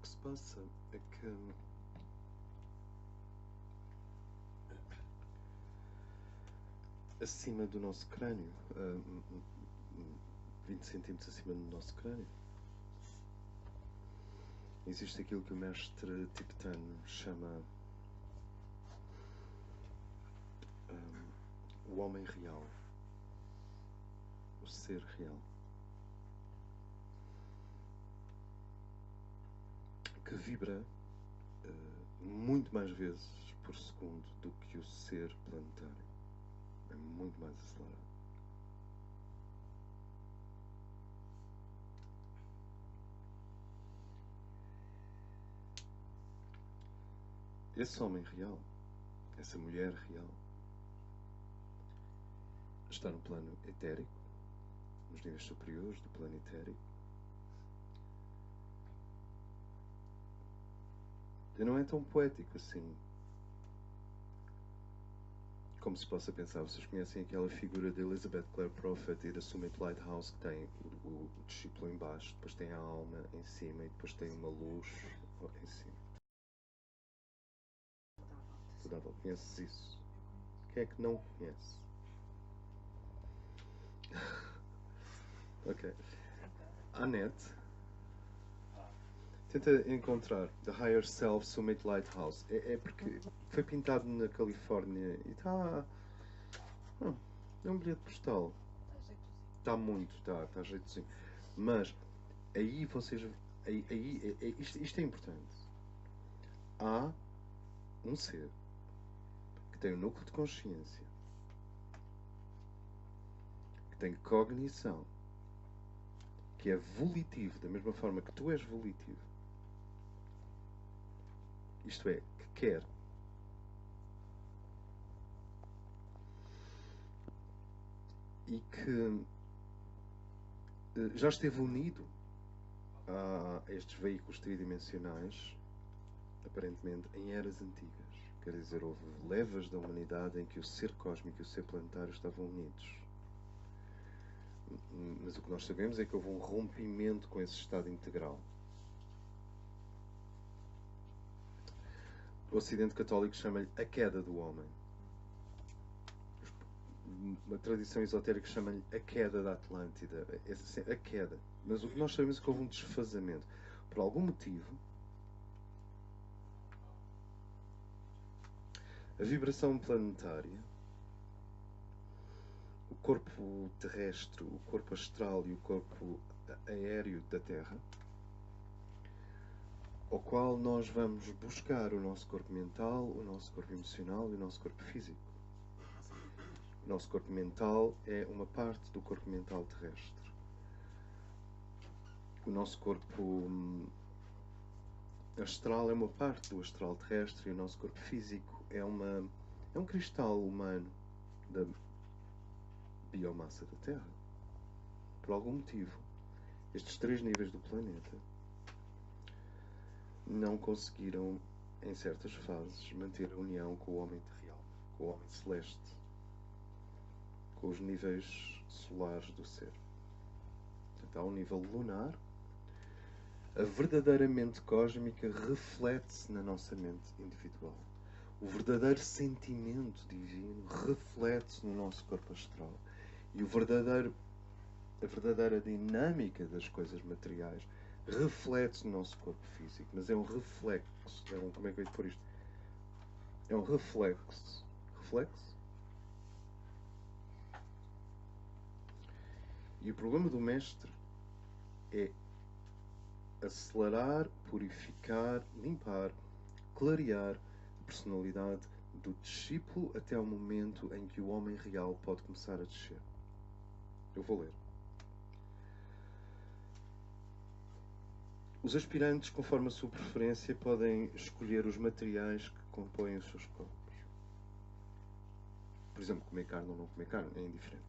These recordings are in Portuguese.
que se passa é que acima do nosso crânio, 20 centímetros acima do nosso crânio, existe aquilo que o mestre tibetano chama o homem real, o ser real, que vibra muito mais vezes por segundo do que o ser planetário. É muito mais acelerado. Esse homem real, essa mulher real, está no plano etérico, nos níveis superiores do plano etérico. E não é tão poético assim como se possa pensar. Vocês conhecem aquela figura de Elizabeth Clare Prophet e da Summit Lighthouse, que tem o discípulo em baixo, depois tem a alma em cima e depois tem uma luz em cima. Conheces isso? Quem é que não conhece? Ok. A net tenta encontrar The Higher Self Summit Lighthouse. É porque foi pintado na Califórnia e está. É um bilhete postal. Está muito, está jeitozinho. Mas aí vocês. Isto é importante. Há um ser que tem um núcleo de consciência, que tem cognição, que é volitivo, da mesma forma que tu és volitivo. Isto é, que quer. E que já esteve unido a estes veículos tridimensionais, aparentemente em eras antigas. Quer dizer, houve levas da humanidade em que o ser cósmico e o ser planetário estavam unidos. Mas o que nós sabemos é que houve um rompimento com esse estado integral. O Ocidente Católico chama-lhe a queda do homem. Uma tradição esotérica chama-lhe a queda da Atlântida. A queda. Mas o que nós sabemos é que houve um desfazamento. Por algum motivo, a vibração planetária, o corpo terrestre, o corpo astral e o corpo aéreo da Terra, ao qual nós vamos buscar o nosso corpo mental, o nosso corpo emocional e o nosso corpo físico. O nosso corpo mental é uma parte do corpo mental terrestre. O nosso corpo astral é uma parte do astral terrestre e o nosso corpo físico é um cristal humano da biomassa da Terra. Por algum motivo, estes 3 níveis do planeta não conseguiram, em certas fases, manter a união com o homem terreal, com o homem celeste, com os níveis solares do ser. Portanto, há um nível lunar. A verdadeira mente cósmica reflete-se na nossa mente individual. O verdadeiro sentimento divino reflete-se no nosso corpo astral. E a verdadeira dinâmica das coisas materiais reflete-se no nosso corpo físico. Mas é um reflexo. Como é que eu ia pôr isto? É um reflexo. Reflexo? E o problema do mestre é acelerar, purificar, limpar, clarear a personalidade do discípulo até ao momento em que o homem real pode começar a descer. Eu vou ler. Os aspirantes, conforme a sua preferência, podem escolher os materiais que compõem os seus corpos. Por exemplo, comer carne ou não comer carne é indiferente.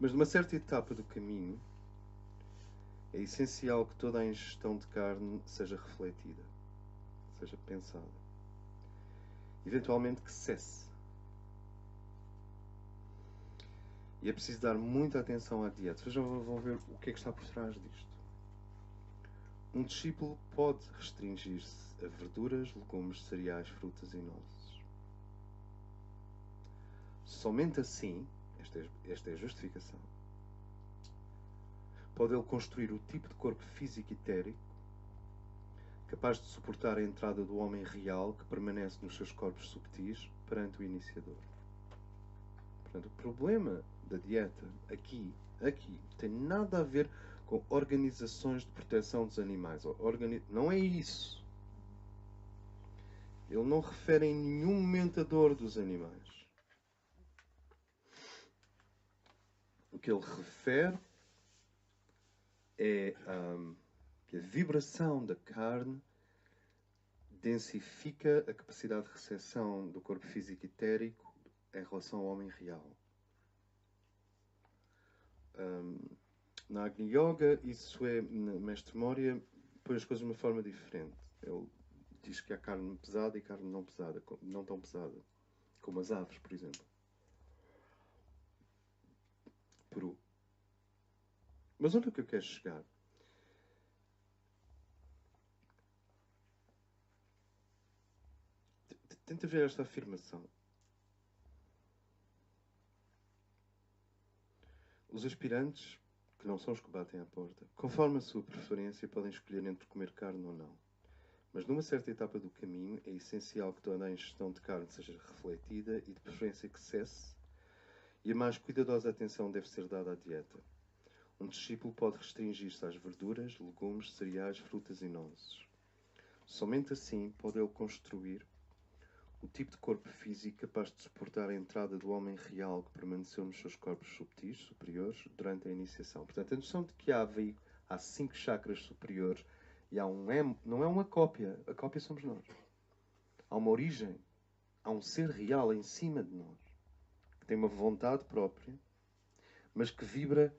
Mas numa certa etapa do caminho, é essencial que toda a ingestão de carne seja refletida, seja pensada. Eventualmente que cesse. E é preciso dar muita atenção à dieta. Vocês já vão ver o que é que está por trás disto. Um discípulo pode restringir-se a verduras, legumes, cereais, frutas e nozes. Somente assim, esta é a justificação, pode ele construir o tipo de corpo físico e etérico capaz de suportar a entrada do homem real que permanece nos seus corpos subtis perante o iniciador. Portanto, o problema da dieta aqui tem nada a ver com organizações de proteção dos animais. Não é isso. Ele não refere em nenhum momento a dor dos animais. O que ele refere é que a vibração da carne densifica a capacidade de recepção do corpo físico etérico em relação ao homem real. Na Agni Yoga, isso é, na Mestre Moria, põe as coisas de uma forma diferente. Ele diz que há carne pesada e carne não pesada, não tão pesada, como as aves, por exemplo. Peru. Mas onde é que eu quero chegar? Tenta ver esta afirmação. Os aspirantes, que não são os que batem à porta, conforme a sua preferência, podem escolher entre comer carne ou não. Mas numa certa etapa do caminho, é essencial que toda a ingestão de carne seja refletida e de preferência que cesse, e a mais cuidadosa atenção deve ser dada à dieta. Um discípulo pode restringir-se às verduras, legumes, cereais, frutas e nozes. Somente assim pode ele construir o tipo de corpo físico capaz de suportar a entrada do homem real que permaneceu nos seus corpos subtis, superiores, durante a iniciação. Portanto, a noção de que há 5 chakras superiores e há um M, não é uma cópia. A cópia somos nós. Há uma origem. Há um ser real em cima de nós. Que tem uma vontade própria, mas que vibra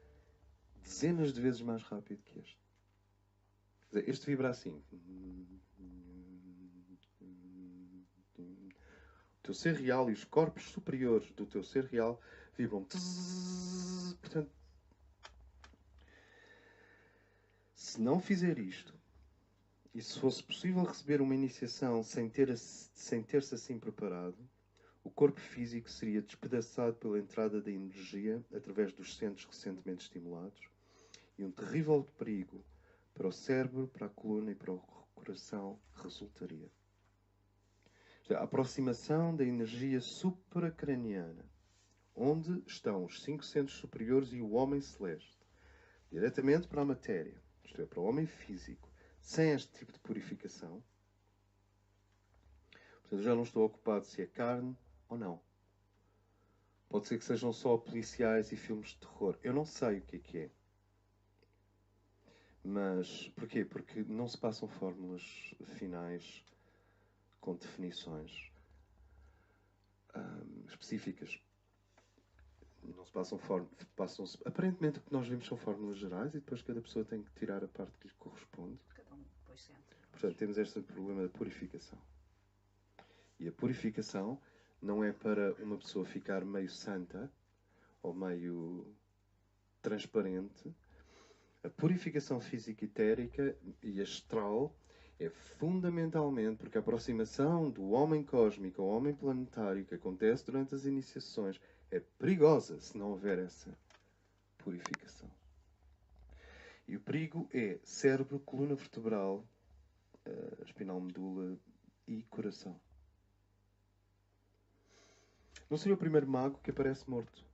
dezenas de vezes mais rápido que este. Quer dizer, este vibra assim. O teu ser real e os corpos superiores do teu ser real vibram. Portanto, se não fizer isto, e se fosse possível receber uma iniciação sem ter-se assim preparado, o corpo físico seria despedaçado pela entrada da energia através dos centros recentemente estimulados, e um terrível perigo para o cérebro, para a coluna e para o coração resultaria. A aproximação da energia supracraniana, onde estão os 5 centros superiores e o homem celeste, diretamente para a matéria, isto é, para o homem físico, sem este tipo de purificação. Portanto, já não estou ocupado se é carne ou não. Pode ser que sejam só policiais e filmes de terror. Eu não sei o que é. Mas, porquê? Porque não se passam fórmulas finais com definições específicas. Não se passam fórmulas. Aparentemente o que nós vemos são fórmulas gerais e depois cada pessoa tem que tirar a parte que lhe corresponde. Portanto, temos este problema da purificação. E a purificação não é para uma pessoa ficar meio santa ou meio transparente. A purificação física etérica e astral é fundamentalmente porque a aproximação do homem cósmico ao homem planetário que acontece durante as iniciações é perigosa se não houver essa purificação. E o perigo é cérebro, coluna vertebral, espinal medula e coração. Não seria o primeiro mago que aparece morto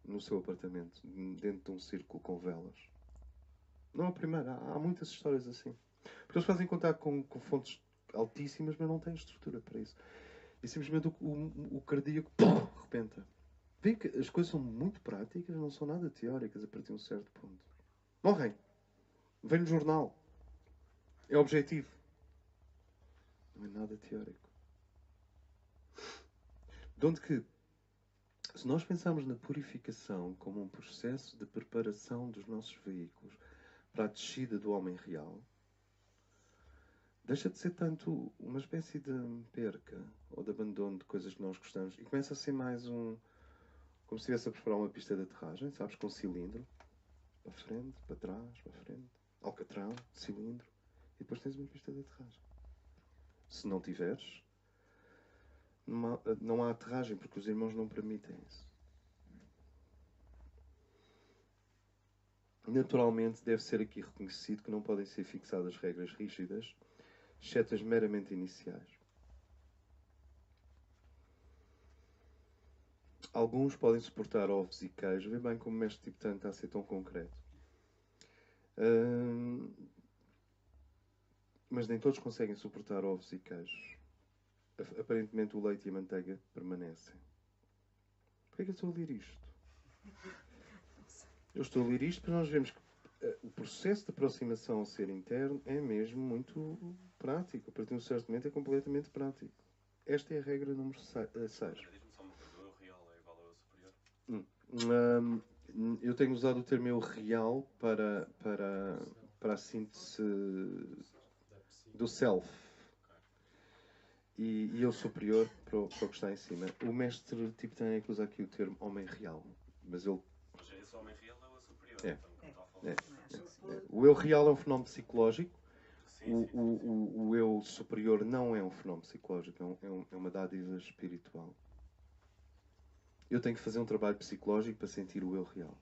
no seu apartamento, dentro de um círculo com velas. Não é o primeiro, há muitas histórias assim. Porque eles fazem contato com fontes altíssimas, mas não têm estrutura para isso. E simplesmente o cardíaco rebenta. Vê que as coisas são muito práticas, não são nada teóricas a partir de um certo ponto. Morrem. Vem no jornal. É objetivo. Não é nada teórico. De onde que, se nós pensarmos na purificação como um processo de preparação dos nossos veículos para a descida do homem real, deixa de ser tanto uma espécie de perca ou de abandono de coisas que nós gostamos e começa a ser mais como se estivesse a preparar uma pista de aterragem, sabes, com cilindro, para frente, para trás, para frente, alcatrão, cilindro, e depois tens uma pista de aterragem. Se não tiveres, não há aterragem, porque os irmãos não permitem isso. Naturalmente, deve ser aqui reconhecido que não podem ser fixadas regras rígidas, exceto as meramente iniciais. Alguns podem suportar ovos e queijo. Vê bem como o mestre tibetano está a ser tão concreto. Mas nem todos conseguem suportar ovos e queijos. Aparentemente o leite e a manteiga permanecem. Porquê é que eu estou a ler isto? Eu estou a ler isto para nós vermos que o processo de aproximação ao ser interno é mesmo muito prático. A partir de um certo momento é completamente prático. Esta é a regra número 6. Diz-me só uma coisa, o eu real é igual ao eu superior? Eu tenho usado o termo eu real para a síntese do self. E eu superior para o que está em cima. O mestre tipo tem que usar aqui o termo homem real. Mas ele... Mas esse homem real é o eu superior. É. Então, como está a falar. O eu real é um fenómeno psicológico. Sim, sim. O eu superior não é um fenómeno psicológico, é uma dádiva espiritual. Eu tenho que fazer um trabalho psicológico para sentir o eu real.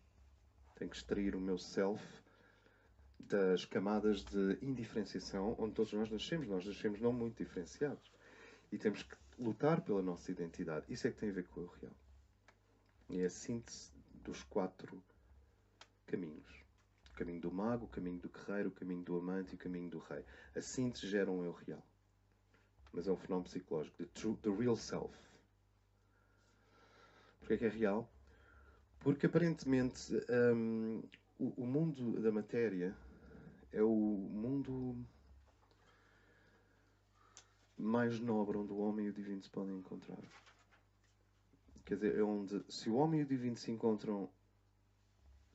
Tenho que extrair o meu self das camadas de indiferenciação onde todos nós nascemos. Nós nascemos não muito diferenciados. E temos que lutar pela nossa identidade. Isso é que tem a ver com o eu real. E é a síntese dos 4 caminhos. O caminho do mago, o caminho do guerreiro, o caminho do amante e o caminho do rei. A síntese gera um eu real. Mas é um fenómeno psicológico. The real self. Porquê é que é real? Porque aparentemente o mundo da matéria é o mundo mais nobre onde o homem e o divino se podem encontrar. Quer dizer, é onde, se o homem e o divino se encontram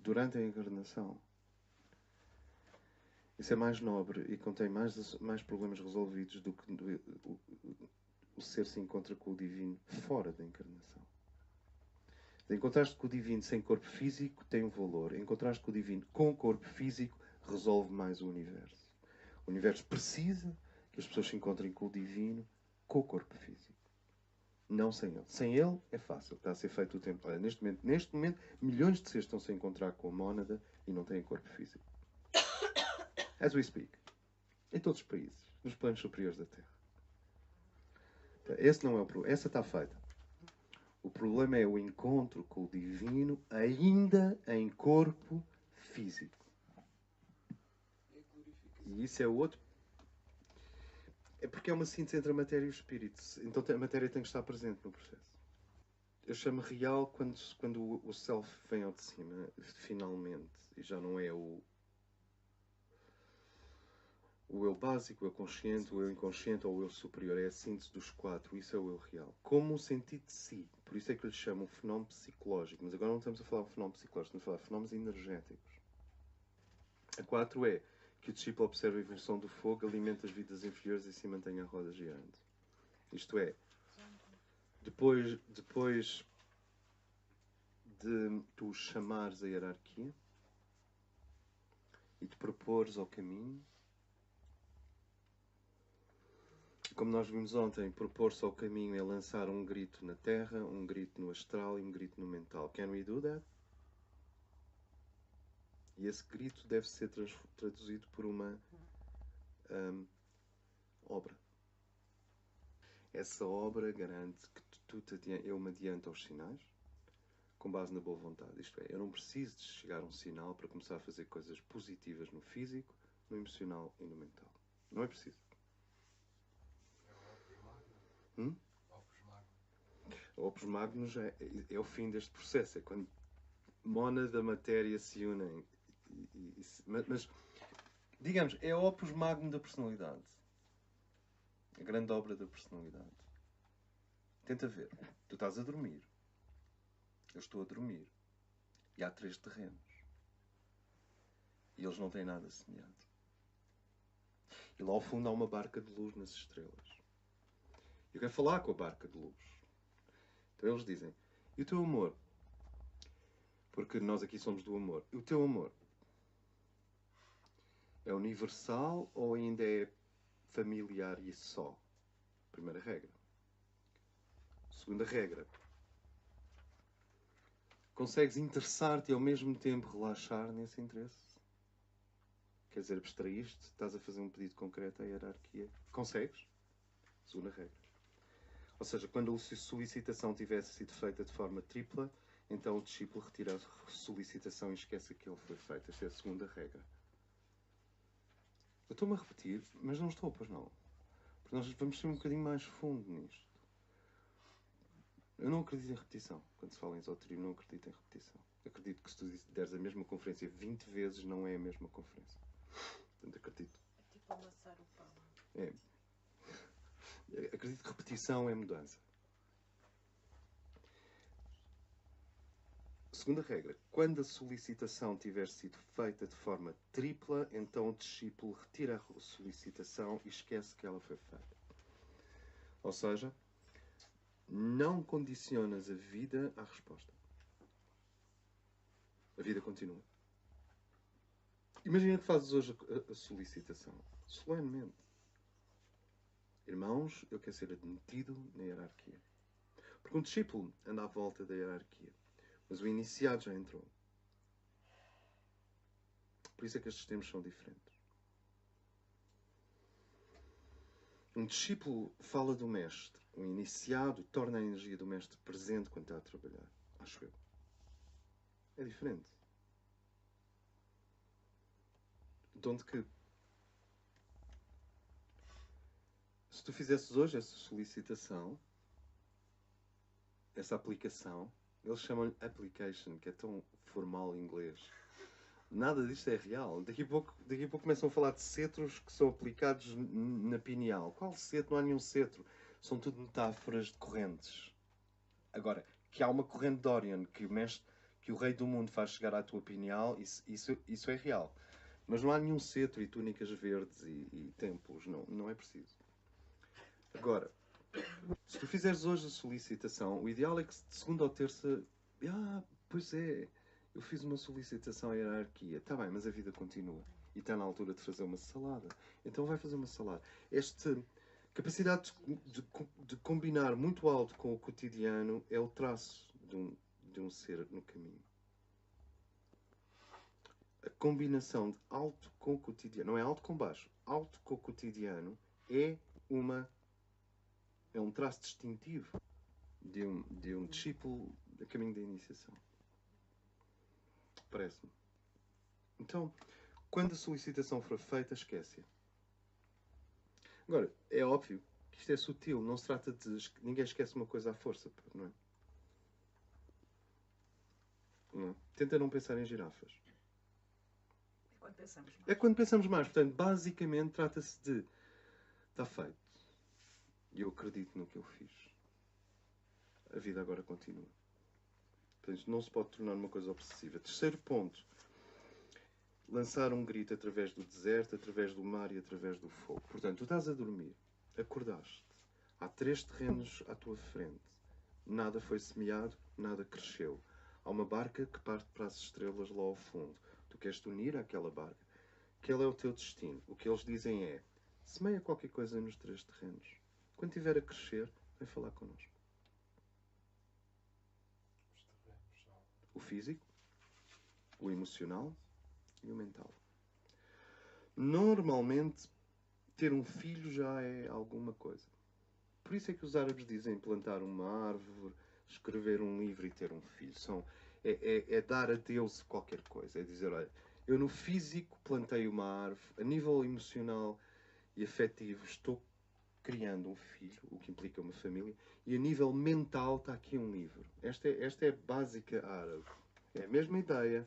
durante a encarnação, isso é mais nobre e contém mais problemas resolvidos do que o ser se encontra com o divino fora da encarnação. Encontrar-te com o divino sem corpo físico tem um valor. Encontrar-te com o divino com corpo físico resolve mais o universo. O universo precisa que as pessoas se encontrem com o divino com o corpo físico. Não sem ele. Sem ele é fácil. Está a ser feito o tempo. Olha, neste momento, milhões de seres estão-se a encontrar com a mónada e não têm corpo físico. As we speak. Em todos os países. Nos planos superiores da Terra. Esse não é o problema. Essa está feita. O problema é o encontro com o divino ainda em corpo físico. E isso é outro. É porque é uma síntese entre a matéria e o espírito. Então a matéria tem que estar presente no processo. Eu chamo real quando o self vem ao de cima, finalmente. E já não é o eu básico, o eu consciente, o eu inconsciente ou o eu superior. É a síntese dos 4. Isso é o eu real. Como um sentido de si. Por isso é que eu lhe chamo um fenómeno psicológico. Mas agora não estamos a falar de um fenómeno psicológico, estamos a falar de fenómenos energéticos. A 4 é que o discípulo observa a evolução do fogo, alimenta as vidas inferiores e se mantém a roda girando. Isto é, depois de tu chamares a hierarquia e te propores ao caminho, como nós vimos ontem, propor-se ao caminho é lançar um grito na terra, um grito no astral e um grito no mental. Can we do that? E esse grito deve ser traduzido por uma obra. Essa obra garante que eu me adianto aos sinais com base na boa vontade. Isto é, eu não preciso de chegar a um sinal para começar a fazer coisas positivas no físico, no emocional e no mental. Não é preciso. Opus Magnus é o fim deste processo. É quando mónada da matéria se unem. Mas, digamos, é o Opus Magnum da personalidade. A grande obra da personalidade. Tenta ver. Tu estás a dormir. Eu estou a dormir. E há 3 terrenos. E eles não têm nada semelhante. E lá ao fundo há uma barca de luz nas estrelas. Eu quero falar com a barca de luz. Então eles dizem, e o teu amor? Porque nós aqui somos do amor. E o teu amor? É universal ou ainda é familiar e só? Primeira regra. Segunda regra. Consegues interessar-te e ao mesmo tempo relaxar nesse interesse? Quer dizer, abstraíste, estás a fazer um pedido concreto à hierarquia. Consegues? Segunda regra. Ou seja, quando a solicitação tivesse sido feita de forma tripla, então o discípulo retira a solicitação e esquece que ele foi feito. Esta é a segunda regra. Eu estou-me a repetir, mas não estou, pois não. Porque nós vamos ser um bocadinho mais fundo nisto. Eu não acredito em repetição. Quando se fala em esoterismo, não acredito em repetição. Acredito que se tu deres a mesma conferência 20 vezes, não é a mesma conferência. Portanto, acredito. É tipo amassar o pão. É. Acredito que repetição é mudança. Segunda regra. Quando a solicitação tiver sido feita de forma tripla, então o discípulo retira a solicitação e esquece que ela foi feita. Ou seja, não condicionas a vida à resposta. A vida continua. Imagina que fazes hoje a solicitação. Solenemente. Irmãos, eu quero ser admitido na hierarquia. Porque um discípulo anda à volta da hierarquia. Mas o iniciado já entrou. Por isso é que estes termos são diferentes. Um discípulo fala do mestre. Um iniciado torna a energia do mestre presente quando está a trabalhar. Acho eu. É diferente. De onde que, se tu fizesses hoje essa solicitação, essa aplicação, eles chamam-lhe application, que é tão formal em inglês. Nada disto é real. Daqui a pouco começam a falar de cetros que são aplicados na pineal. Qual cetro? Não há nenhum cetro. São tudo metáforas de correntes. Agora, que há uma corrente de Orion que o rei do mundo faz chegar à tua pineal, isso é real. Mas não há nenhum cetro e túnicas verdes e templos. Não é preciso. Agora, se tu fizeres hoje a solicitação, o ideal é que de segunda ou terça... pois é, eu fiz uma solicitação à hierarquia. Está bem, mas a vida continua. E está na altura de fazer uma salada. Então vai fazer uma salada. Esta capacidade de combinar muito alto com o cotidiano é o traço de um ser no caminho. A combinação de alto com o cotidiano, não é alto com baixo, alto com o cotidiano é um traço distintivo de um discípulo a caminho da iniciação. Parece-me. Então, quando a solicitação for feita, esquece-a. Agora, é óbvio que isto é sutil, não se trata de... Ninguém esquece uma coisa à força, não é? Não é? Tenta não pensar em girafas. É quando pensamos mais. É quando pensamos mais. Portanto, basicamente, trata-se de... Está feito. E eu acredito no que eu fiz. A vida agora continua. Portanto, não se pode tornar uma coisa obsessiva. Terceiro ponto. Lançar um grito através do deserto, através do mar e através do fogo. Portanto, tu estás a dormir. Acordaste. Há 3 terrenos à tua frente. Nada foi semeado, nada cresceu. Há uma barca que parte para as estrelas lá ao fundo. Tu queres te unir àquela barca. Aquele é o teu destino. O que eles dizem é: semeia qualquer coisa nos 3 terrenos. Quando estiver a crescer, vem falar connosco. O físico, o emocional e o mental. Normalmente, ter um filho já é alguma coisa. Por isso é que os árabes dizem plantar uma árvore, escrever um livro e ter um filho. É dar a Deus qualquer coisa. É dizer, olha, eu no físico plantei uma árvore, a nível emocional e afetivo estou criando um filho, o que implica uma família, e a nível mental está aqui um livro. Esta é a básica árabe. É a mesma ideia.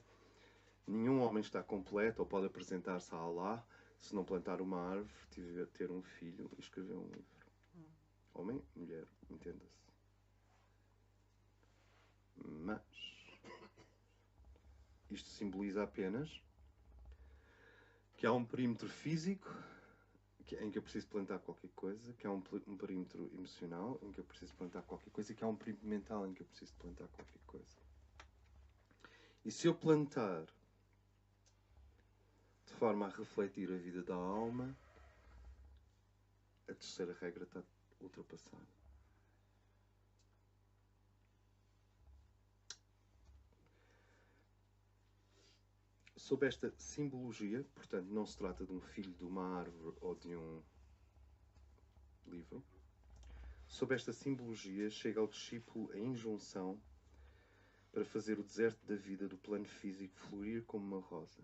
Nenhum homem está completo ou pode apresentar-se a Allah se não plantar uma árvore, ter um filho e escrever um livro. Homem, mulher, entenda-se. Mas isto simboliza apenas que há um perímetro físico em que eu preciso plantar qualquer coisa, que há um perímetro emocional em que eu preciso plantar qualquer coisa e que há um perímetro mental em que eu preciso plantar qualquer coisa. E se eu plantar de forma a refletir a vida da alma, a terceira regra está ultrapassada. Sob esta simbologia, portanto, não se trata de um filho de uma árvore ou de um livro. Sob esta simbologia, chega ao discípulo a injunção para fazer o deserto da vida do plano físico florir como uma rosa.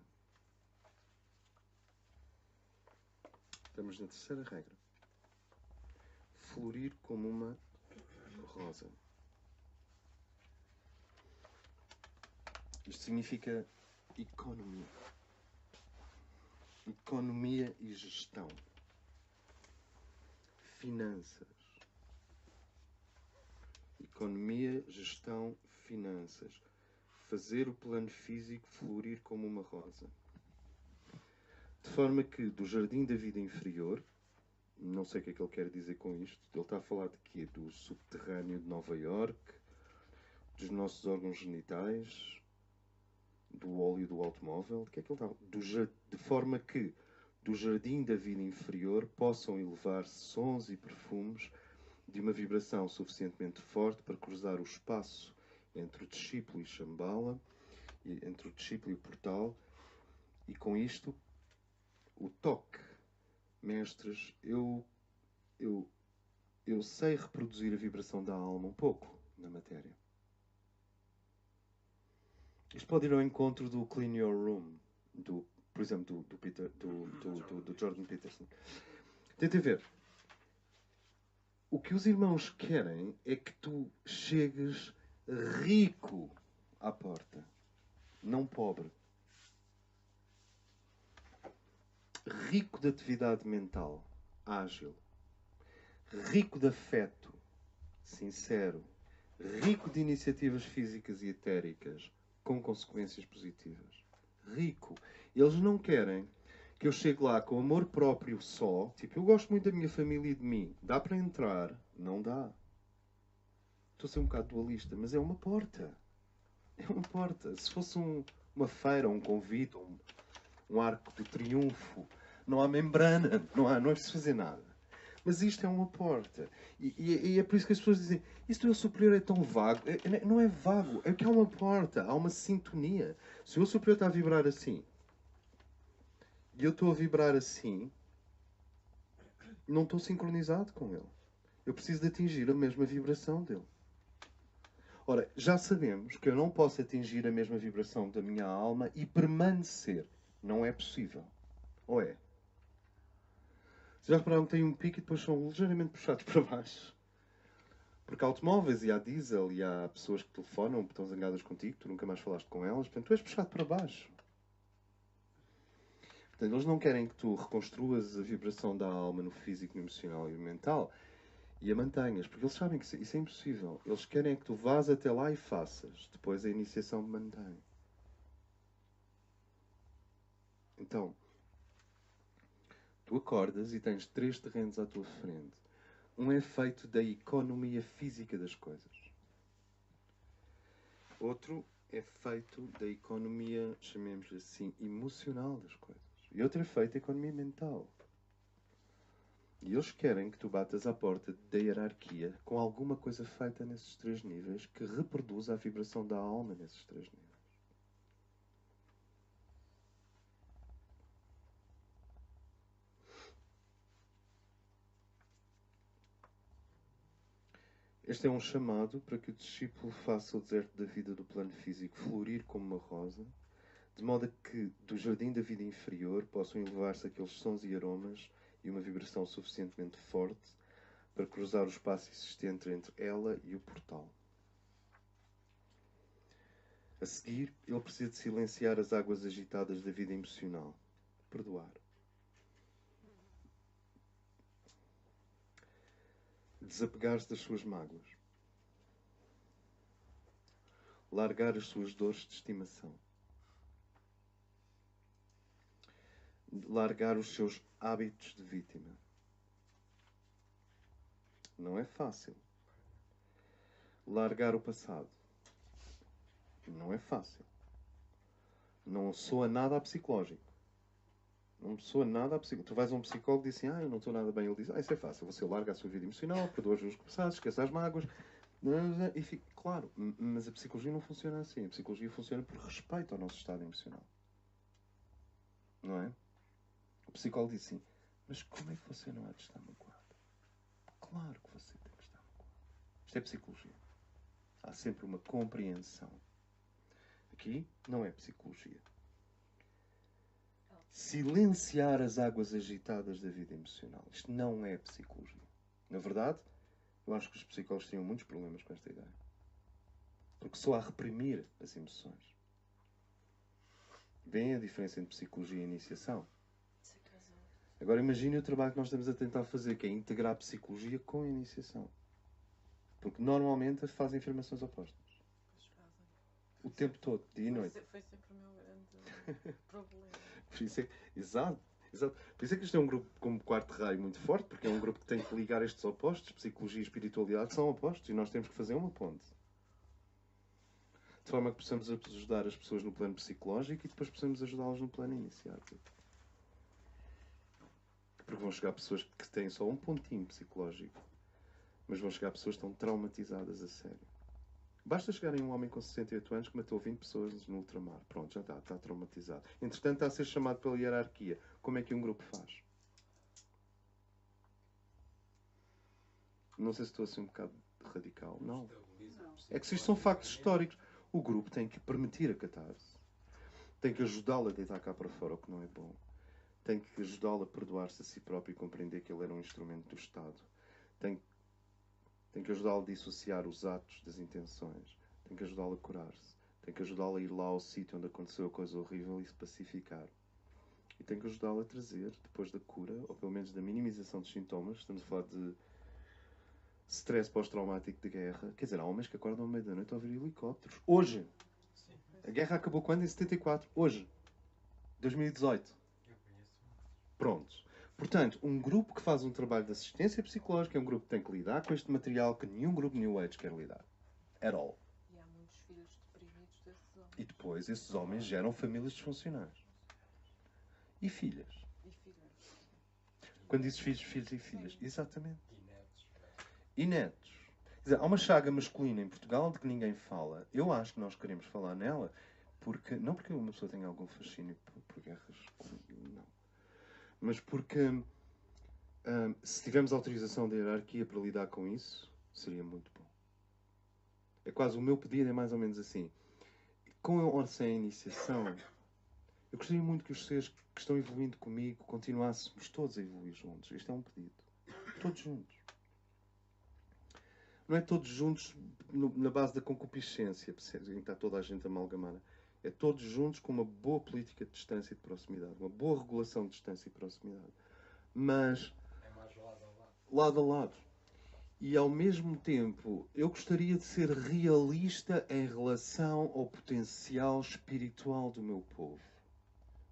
Estamos na terceira regra. Florir como uma rosa. Isto significa economia. Economia e gestão. Finanças. Economia, gestão, finanças. Fazer o plano físico florir como uma rosa. De forma que do jardim da vida inferior, não sei o que é que ele quer dizer com isto, ele está a falar de quê? Do subterrâneo de Nova Iorque, dos nossos órgãos genitais, do óleo do automóvel, de que é que ele está? De forma que do jardim da vida inferior possam elevar-se sons e perfumes de uma vibração suficientemente forte para cruzar o espaço entre o discípulo e Shambhala, entre o discípulo e o portal, e com isto, o toque. Mestres, eu sei reproduzir a vibração da alma um pouco na matéria. Isto pode ir ao encontro do Clean Your Room, por exemplo, do Jordan Peterson. Tenta ver. O que os irmãos querem é que tu chegues rico à porta, não pobre. Rico de atividade mental, ágil. Rico de afeto, sincero. Rico de iniciativas físicas e etéricas, com consequências positivas. Rico. Eles não querem que eu chegue lá com amor próprio só. Tipo, eu gosto muito da minha família e de mim. Dá para entrar? Não dá. Estou a ser um bocado dualista, mas é uma porta. É uma porta. Se fosse uma feira, um convite, um arco de triunfo, não há membrana, não é preciso fazer nada. Mas isto é uma porta. E é por isso que as pessoas dizem, isto do eu superior é tão vago. Não é vago, é que há uma porta, há uma sintonia. Se o eu superior está a vibrar assim, e eu estou a vibrar assim, não estou sincronizado com ele. Eu preciso de atingir a mesma vibração dele. Ora, já sabemos que eu não posso atingir a mesma vibração da minha alma e permanecer. Não é possível. Ou é? Já repararam que tem um pico e depois são ligeiramente puxados para baixo? Porque há automóveis e há diesel e há pessoas que telefonam, que estão zangadas contigo, tu nunca mais falaste com elas, portanto tu és puxado para baixo. Portanto, eles não querem que tu reconstruas a vibração da alma no físico, no emocional e no mental e a mantenhas, porque eles sabem que isso é impossível. Eles querem que tu vás até lá e faças. Depois a iniciação mantém. Então, tu acordas e tens 3 terrenos à tua frente. Um é feito da economia física das coisas. Outro é feito da economia, chamemos-lhe assim, emocional das coisas. E outro é feito da economia mental. E eles querem que tu batas à porta da hierarquia com alguma coisa feita nesses 3 níveis que reproduza a vibração da alma nesses 3 níveis. Este é um chamado para que o discípulo faça o deserto da vida do plano físico florir como uma rosa, de modo a que do jardim da vida inferior possam elevar-se aqueles sons e aromas e uma vibração suficientemente forte para cruzar o espaço existente entre ela e o portal. A seguir, ele precisa de silenciar as águas agitadas da vida emocional. Perdoar. Desapegar-se das suas mágoas. Largar as suas dores de estimação. Largar os seus hábitos de vítima. Não é fácil. Largar o passado. Não é fácil. Não soa nada a psicológico. Não me soa nada a psicólogo. Tu vais a um psicólogo e diz assim, eu não estou nada bem. Ele diz, isso é fácil. Você larga a sua vida emocional, perdoa os seus passados, esquece as mágoas. E fica, claro, mas a psicologia não funciona assim. A psicologia funciona por respeito ao nosso estado emocional. Não é? O psicólogo diz assim, mas como é que você não há de estar magoado? Claro que você tem que estar magoado. Isto é psicologia. Há sempre uma compreensão. Aqui não é psicologia. Silenciar as águas agitadas da vida emocional. Isto não é psicologia. Na verdade, eu acho que os psicólogos tinham muitos problemas com esta ideia. Porque só há reprimir as emoções. Vêem a diferença entre psicologia e iniciação? Agora imagine o trabalho que nós estamos a tentar fazer, que é integrar a psicologia com a iniciação. Porque normalmente fazem afirmações opostas. O tempo todo, dia e noite. Foi sempre o meu grande problema. Por isso é, exato. Por isso é que isto é um grupo como Quarto Raio muito forte, porque é um grupo que tem que ligar estes opostos. Psicologia e espiritualidade são opostos e nós temos que fazer uma ponte. De forma que possamos ajudar as pessoas no plano psicológico e depois possamos ajudá-las no plano iniciático. Porque vão chegar pessoas que têm só um pontinho psicológico, mas vão chegar pessoas que estão traumatizadas a sério. Basta chegarem um homem com 68 anos que matou 20 pessoas no ultramar. Pronto, já está traumatizado. Entretanto, está a ser chamado pela hierarquia. Como é que um grupo faz? Não sei se estou assim um bocado radical. Não. É que se isto são factos históricos, o grupo tem que permitir a catarse. Tem que ajudá-lo a deitar cá para fora o que não é bom. Tem que ajudá-lo a perdoar-se a si próprio e compreender que ele era um instrumento do Estado. Tem que ajudá-lo a dissociar os atos das intenções. Tem que ajudá-lo a curar-se. Tem que ajudá-lo a ir lá ao sítio onde aconteceu a coisa horrível e se pacificar. E tem que ajudá-lo a trazer, depois da cura, ou pelo menos da minimização dos sintomas, estamos a falar de stress pós-traumático de guerra. Quer dizer, há homens que acordam à meia da noite a ouvir helicópteros. Hoje! A guerra acabou quando? Em 74. Hoje. 2018. Pronto. Portanto, um grupo que faz um trabalho de assistência psicológica é um grupo que tem que lidar com este material que nenhum grupo New Age quer lidar. At all. E há muitos filhos deprimidos desses homens. E depois, esses homens geram famílias disfuncionais. E filhas. E filhos. Quando dizes filhos, filhos e filhas. Sim. Exatamente. E netos. Quer dizer, há uma chaga masculina em Portugal de que ninguém fala. Eu acho que nós queremos falar nela porque... Não porque uma pessoa tenha algum fascínio por guerras. Não. Mas porque... se tivermos autorização da hierarquia para lidar com isso, seria muito bom. É quase o meu pedido, é mais ou menos assim. Com ou sem iniciação, eu gostaria muito que os seres que estão evoluindo comigo continuássemos todos a evoluir juntos. Este é um pedido. Todos juntos. Não é todos juntos na base da concupiscência, em que está toda a gente amalgamada. É todos juntos com uma boa política de distância e de proximidade. Uma boa regulação de distância e proximidade. Mas... É mais lado a lado. Lado a lado. E ao mesmo tempo, eu gostaria de ser realista em relação ao potencial espiritual do meu povo.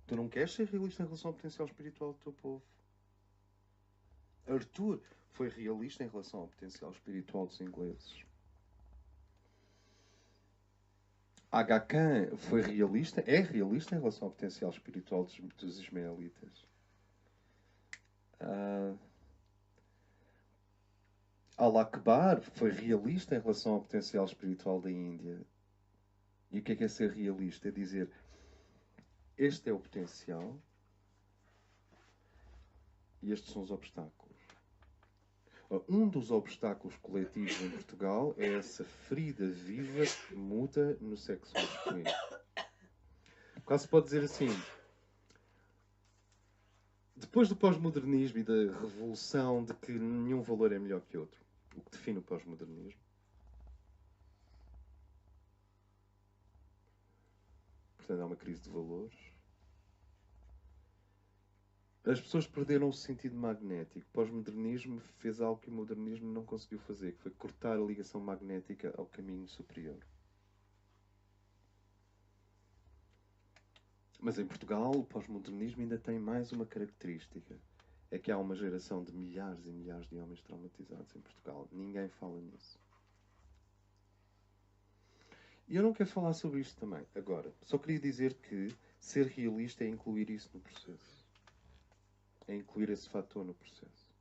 Tu não queres ser realista em relação ao potencial espiritual do teu povo? Arthur foi realista em relação ao potencial espiritual dos ingleses. Aga Khan foi realista, é realista em relação ao potencial espiritual dos ismaelitas. Al-Akbar foi realista em relação ao potencial espiritual da Índia. E o que é ser realista? É dizer, este é o potencial e estes são os obstáculos. Um dos obstáculos coletivos em Portugal é essa ferida viva que muda no sexo masculino. Quase se pode dizer assim, depois do pós-modernismo e da revolução de que nenhum valor é melhor que outro, o que define o pós-modernismo, portanto há uma crise de valores, as pessoas perderam o sentido magnético. O pós-modernismo fez algo que o modernismo não conseguiu fazer, que foi cortar a ligação magnética ao caminho superior. Mas em Portugal, o pós-modernismo ainda tem mais uma característica. É que há uma geração de milhares e milhares de homens traumatizados em Portugal. Ninguém fala nisso. E eu não quero falar sobre isto também. Agora, só queria dizer que ser realista é incluir isso no processo. é incluir esse fator no processo.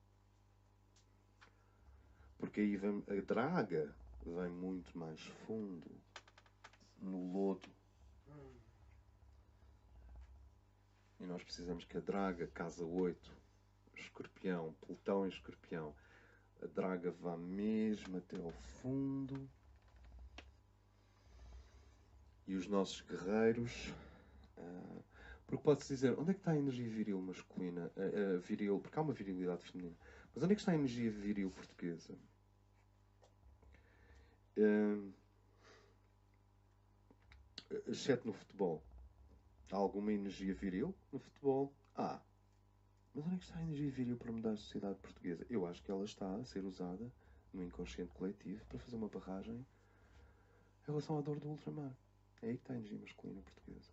Porque aí a draga vem muito mais fundo no lodo. E nós precisamos que a draga, casa 8, escorpião, Plutão em escorpião, a draga vá mesmo até ao fundo. E os nossos guerreiros... porque pode-se dizer, onde é que está a energia viril masculina? Viril, porque há uma virilidade feminina. Mas onde é que está a energia viril portuguesa? Exceto no futebol. Há alguma energia viril no futebol? Há. Mas onde é que está a energia viril para mudar a sociedade portuguesa? Eu acho que ela está a ser usada no inconsciente coletivo para fazer uma barragem em relação à dor do ultramar. É aí que está a energia masculina portuguesa.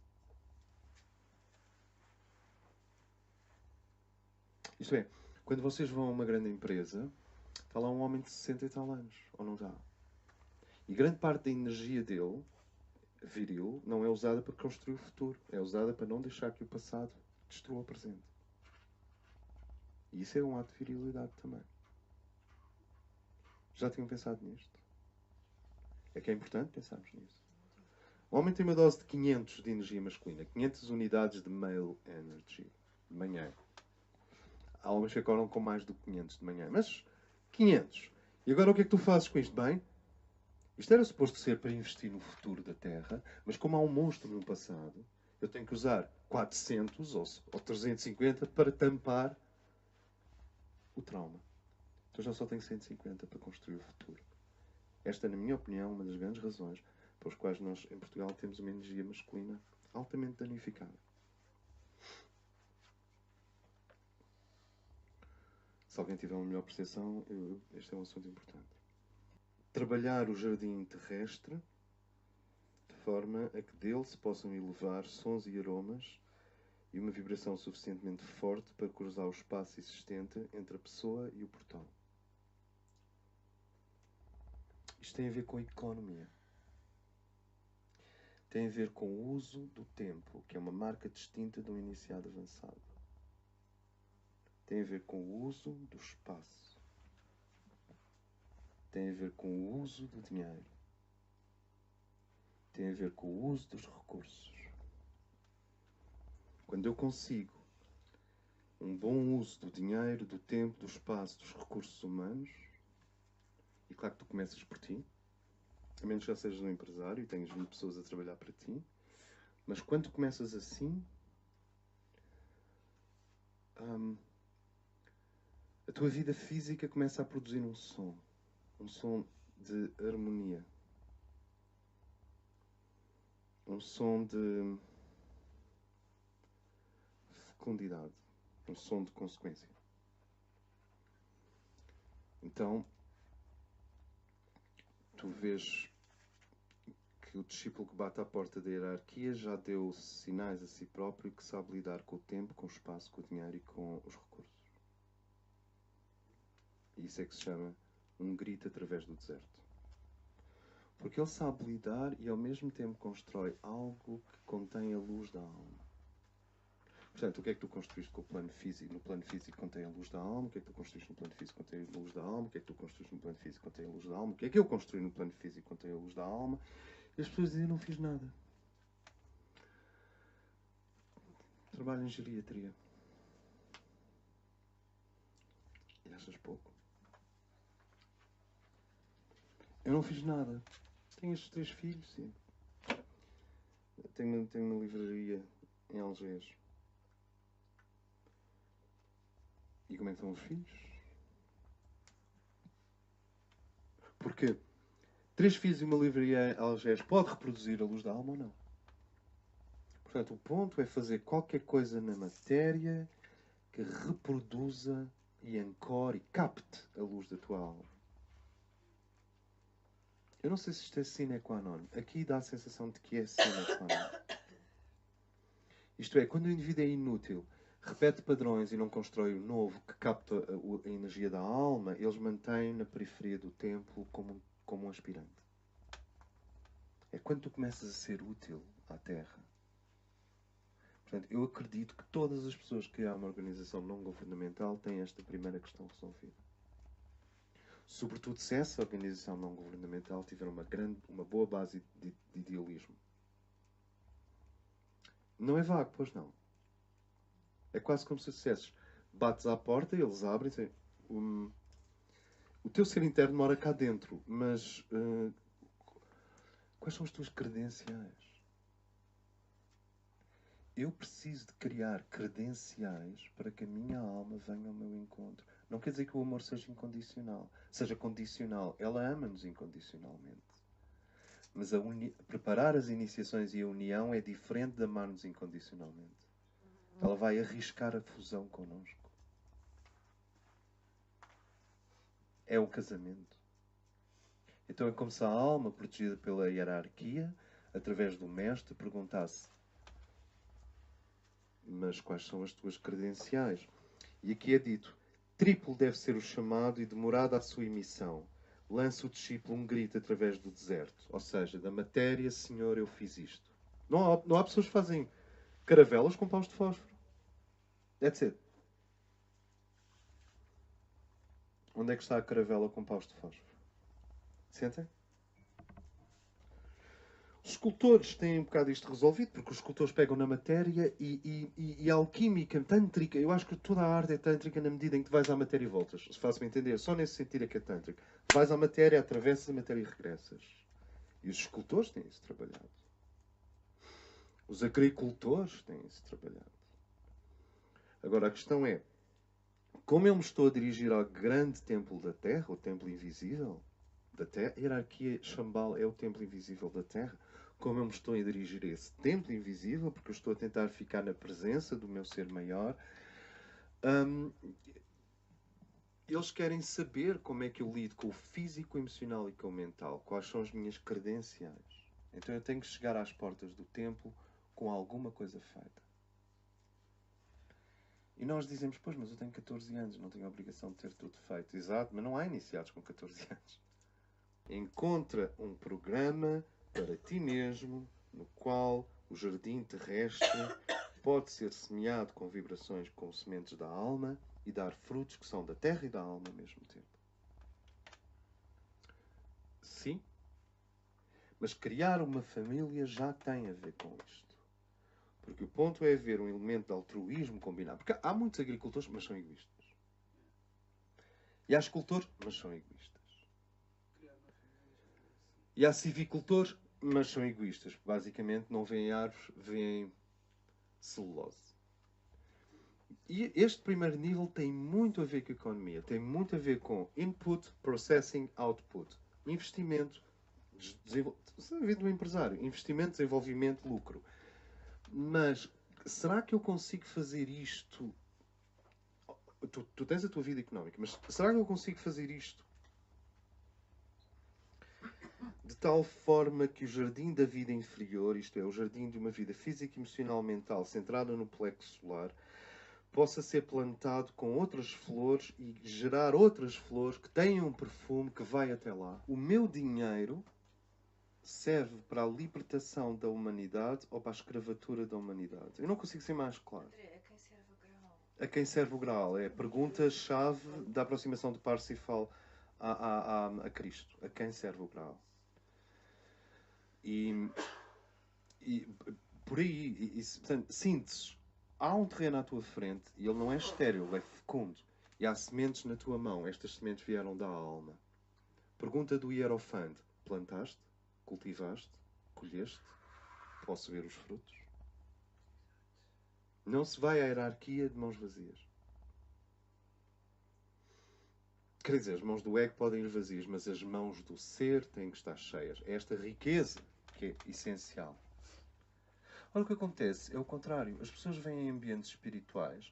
Isto é, quando vocês vão a uma grande empresa, está lá um homem de 60 e tal anos, ou não está? E grande parte da energia dele, viril, não é usada para construir o futuro. É usada para não deixar que o passado destrua o presente. E isso é um ato de virilidade também. Já tinham pensado nisto? É que é importante pensarmos nisso. O homem tem uma dose de 500 de energia masculina. 500 unidades de male energy. De manhã. Há homens que acordam com mais do que 500 de manhã. Mas 500. E agora o que é que tu fazes com isto? Bem, isto era suposto ser para investir no futuro da Terra, mas como há um monstro no passado, eu tenho que usar 400 ou 350 para tampar o trauma. Então já só tenho 150 para construir o futuro. Esta, na minha opinião, é uma das grandes razões pelas quais nós, em Portugal, temos uma energia masculina altamente danificada. Se alguém tiver uma melhor percepção, este é um assunto importante. Trabalhar o jardim terrestre de forma a que dele se possam elevar sons e aromas e uma vibração suficientemente forte para cruzar o espaço existente entre a pessoa e o portão. Isto tem a ver com a economia. Tem a ver com o uso do tempo, que é uma marca distinta de um iniciado avançado. Tem a ver com o uso do espaço. Tem a ver com o uso do dinheiro. Tem a ver com o uso dos recursos. Quando eu consigo um bom uso do dinheiro, do tempo, do espaço, dos recursos humanos, e claro que tu começas por ti, a menos que já sejas um empresário e tenhas 20 pessoas a trabalhar para ti, mas quando tu começas assim, a tua vida física começa a produzir um som de harmonia, um som de fecundidade, um som de consequência. Então, tu vês que o discípulo que bate à porta da hierarquia já deu sinais a si próprio que sabe lidar com o tempo, com o espaço, com o dinheiro e com os recursos. E isso é que se chama um grito através do deserto. Porque ele sabe lidar e ao mesmo tempo constrói algo que contém a luz da alma. Portanto, o que é que tu construíste com o plano físico? No plano físico contém a luz da alma. O que é que tu construíste no plano físico contém a luz da alma? O que é que tu construíste no plano físico contém a luz da alma? O que é que eu construí no plano físico contém a luz da alma? E as pessoas dizem, eu não fiz nada. Trabalho em geriatria. E achas pouco? Eu não fiz nada. Tenho estes 3 filhos, sim. Tenho uma livraria em Algés. E como é que estão os filhos? Porque 3 filhos e uma livraria em Algés pode reproduzir a luz da alma ou não? Portanto, o ponto é fazer qualquer coisa na matéria que reproduza e ancore e capte a luz da tua alma. Eu não sei se isto é sine qua non. Aqui dá a sensação de que é sine qua non. Isto é, quando o indivíduo é inútil, repete padrões e não constrói o novo que capta a energia da alma, eles mantêm na periferia do templo como um aspirante. É quando tu começas a ser útil à Terra. Portanto, eu acredito que todas as pessoas que há uma organização não governamental têm esta primeira questão resolvida. Sobretudo se essa organização não governamental tiver uma boa base de idealismo. Não é vago, pois não. É quase como se dissesses, bates à porta e eles abrem e dizem, o teu ser interno mora cá dentro, mas quais são as tuas credenciais? Eu preciso de criar credenciais para que a minha alma venha ao meu encontro. Não quer dizer que o amor seja incondicional. Seja condicional. Ela ama-nos incondicionalmente. Mas preparar as iniciações e a união é diferente de amar-nos incondicionalmente. Ela vai arriscar a fusão connosco. É o casamento. Então é como se a alma, protegida pela hierarquia, através do mestre, perguntasse: mas quais são as tuas credenciais? E aqui é dito: triplo deve ser o chamado e demorada a sua emissão. Lança o discípulo um grito através do deserto. Ou seja, da matéria, Senhor, eu fiz isto. Não há pessoas que fazem caravelas com paus de fósforo. That's it. Onde é que está a caravela com paus de fósforo? Sentem? Os escultores têm um bocado isto resolvido, porque os escultores pegam na matéria e a alquímica tântrica, eu acho que toda a arte é tântrica na medida em que tu vais à matéria e voltas. Se faço-me entender, só nesse sentido é que é tântrica. Vais à matéria, atravessas a matéria e regressas. E os escultores têm isso trabalhado. Os agricultores têm isso trabalhado. Agora a questão é, como eu me estou a dirigir ao grande templo da Terra, o templo invisível da Terra, a hierarquia Shambhala é o templo invisível da Terra, como eu me estou a dirigir a esse templo invisível, porque eu estou a tentar ficar na presença do meu ser maior, eles querem saber como é que eu lido com o físico, o emocional e com o mental, quais são as minhas credenciais. Então eu tenho que chegar às portas do templo com alguma coisa feita. E nós dizemos, pois, mas eu tenho 14 anos, não tenho a obrigação de ter tudo feito. Exato, mas não há iniciados com 14 anos. Encontra um programa para ti mesmo, no qual o jardim terrestre pode ser semeado com vibrações com sementes da alma e dar frutos que são da terra e da alma ao mesmo tempo. Sim, mas criar uma família já tem a ver com isto. Porque o ponto é haver um elemento de altruísmo combinado. Porque há muitos agricultores, mas são egoístas. E há escultores, mas são egoístas. E há civicultores, mas são egoístas. Basicamente não veem árvores, veem celulose. E este primeiro nível tem muito a ver com a economia. Tem muito a ver com input, processing, output. Investimento, vida do empresário. Investimento, desenvolvimento, lucro. Mas será que eu consigo fazer isto? Tu tens a tua vida económica, mas será que eu consigo fazer isto de tal forma que o jardim da vida inferior, isto é, o jardim de uma vida física, emocional, mental, centrada no plexo solar, possa ser plantado com outras flores e gerar outras flores que tenham um perfume que vai até lá? O meu dinheiro serve para a libertação da humanidade ou para a escravatura da humanidade? Eu não consigo ser mais claro. A quem serve o Graal? A quem serve o Graal? É a pergunta-chave da aproximação de Parsifal a Cristo. A quem serve o Graal? E por aí, portanto, síntese. Há um terreno à tua frente e ele não é estéril, ele é fecundo. E há sementes na tua mão. Estas sementes vieram da alma. Pergunta do Hierofante. Plantaste? Cultivaste? Colheste? Posso ver os frutos? Não se vai à hierarquia de mãos vazias. Quer dizer, as mãos do ego podem ir vazias, mas as mãos do ser têm que estar cheias. É esta riqueza que é essencial. Ora, o que acontece é o contrário. As pessoas vêm em ambientes espirituais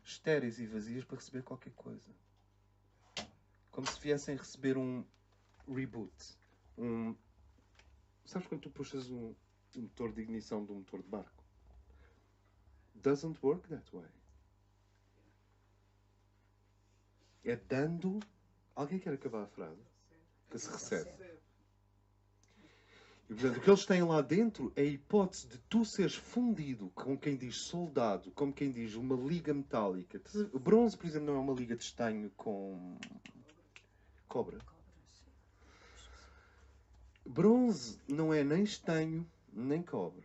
estéreis e vazias para receber qualquer coisa. Como se viessem receber um reboot. Sabes quando tu puxas um motor de ignição de um motor de barco? Doesn't work that way. É dando... Alguém quer acabar a frase? Que se recebe. E, portanto, o que eles têm lá dentro é a hipótese de tu seres fundido, como quem diz soldado, como quem diz uma liga metálica. O bronze, por exemplo, não é uma liga de estanho com cobre. Bronze não é nem estanho, nem cobre.